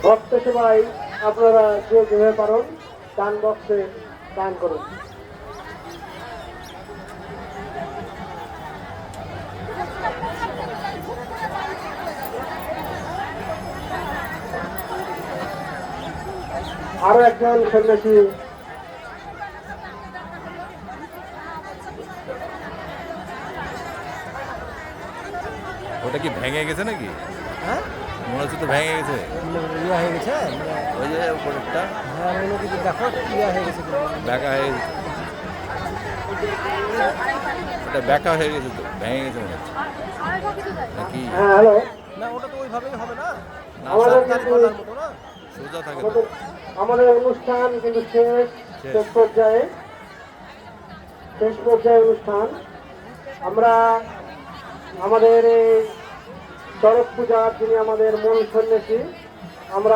ভক্ত সবাই আপনারা যে যেভাবে পারেন দান বক্সে দান করুন। আরো একজন সন্ন্যাসী ওটা কি ভেঙে গেছে নাকি? হ্যাঁ মনে হচ্ছে তো ভেঙে গেছে। ইয়া হয়ে গেছে ওই যে উপরেরটা হ্যাঁ ওগুলো কিন্তু দেখো ইয়া হয়ে গেছে ব্যাকা হয়ে গেছে। ওটা ব্যাকা হয়ে গেছে তো, ভেঙে গেছে মনে হচ্ছে নাকি? হ্যাঁ হ্যালো, না ওটা তো ওইভাবেই হবে না না, আমাদের সরকারি কিন্তু পাতার মতো না সোজা থাকে তো। আমাদের অনুষ্ঠান কিন্তু শেষ শেষ। পর্যায়ে অনুষ্ঠান। আমরা আমাদের এই চড়ক পূজা যিনি আমাদের মূল সন্ন্যাসী আমরা